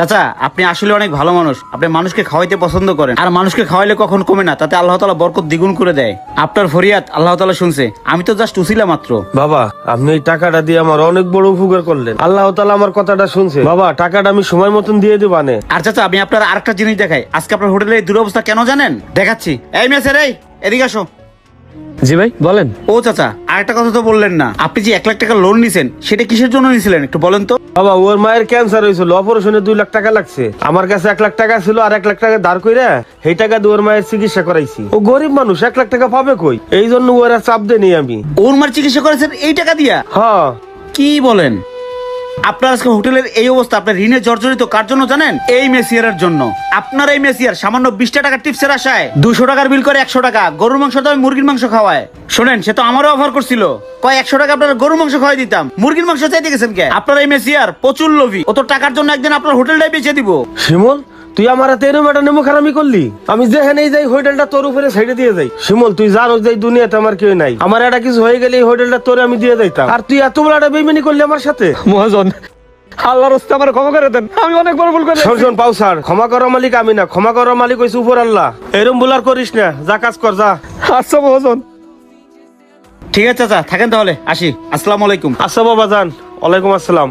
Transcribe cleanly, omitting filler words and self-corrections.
চাচা, আপনি আসলে অনেক ভালো মানুষ। আপনি মানুষকে খাওয়াইতে পছন্দ করেন, আর মানুষকে খাওয়াইলে কখন কমে না, তাতে আল্লাহ তাআলা বরকত দ্বিগুণ করে দেয়। আপনার ফরিয়াদ আল্লাহ তাআলা শুনছে। আমি তো জাস্ট উছিলা মাত্র। বাবা, আপনি এই টাকাটা দিয়ে আমার অনেক বড় উপকার করলেন। আল্লাহ তাআলা আমার কথাটা শুনছে। বাবা, টাকাটা আমি সময় মতন দিয়ে দেব আনে। আর চাচা, আমি আপনার আরেকটা জিনিস দেখাই। আজকে আপনার হোটেলের এই দুরবস্থা কেন জানেন? দেখাচ্ছি। এই মেসের, এই এদিকে আসো। জি ভাই বলেন। ও চাচা, আরেকটা কথা তো বললেন না। আপনি যে 1 লাখ টাকা লোন নিছেন, সেটা কিসের জন্য নিছিলেন একটু বলেন তো? বাবা, ওর মায়ের ক্যান্সার হয়েছিল, অপারেশনে 2 লাখ টাকা লাগছে। আমার কাছে 1 লাখ টাকা ছিল, আর 1 লাখ টাকা ধার কইরা সেই টাকা দিয়ে ওর মায়ের চিকিৎসা করাইছি। ও গরিব মানুষ, 1 লাখ টাকা পাবে কই? এই জন্য ওরা চাপ দেনি আমি। ওর মার চিকিৎসা করেছেন এই টাকা দিয়া? হ্যাঁ। কি বলেন? আপনার আজকে হোটেলের এই অবস্থা, আপনার ঋণে জর্জরিত কার জন্য জানেন? এই মেসিয়ারের জন্য। আপনার এই মেসিয়ার সামান্য 20 টাকা টিপসের আশায় 200 টাকার বিল করে 100 টাকা গরুর মাংস দামে মুরগির মাংস খাওয়ায়। শোনেন, সে তো আমারও অফার করছিল, কয় 100 টাকা আপনার গরুর মাংস খাওয়াই দিতাম, মুরগির মাংস চাইতে গেছেন কে? আপনার এই মেসিয়ার প্রচুর লোভী। ও তো টাকার জন্য একদিন আপনার হোটেলটাই বেচে দিব। শিমুল, তুই আমার হাতে এরম একটা নেমো খারামি করলি। আমি যেখানেই যাই হোটেলটা তোর উপরে সাইডে দিয়ে যাই। শিমুল, তুই জানো যে এই দুনিয়াতে আমার কেউ নাই। আমার একটা কিছু হয়ে গেলে এই হোটেলটা তোরে আমি দিয়ে যাইতাম, আর তুই এত বড় একটা বেইমানি করলি আমার সাথে। মহাজন, আল্লাহর রাস্তে আমার ক্ষমা করে দেন, আমি অনেক বড় ভুল করে শোন শোন পাউসার, ক্ষমা করার মালিক আমি না, ক্ষমা করার মালিক হইছে উপর আল্লাহ। এরম বুলার করিস না, যা কাজ কর যা। আচ্ছা মহাজন। ঠিক আছে চাচা, থাকেন তাহলে, আসি। আসসালামু আলাইকুম। আচ্ছা বাবা যান, ওয়ালাইকুম আসসালাম।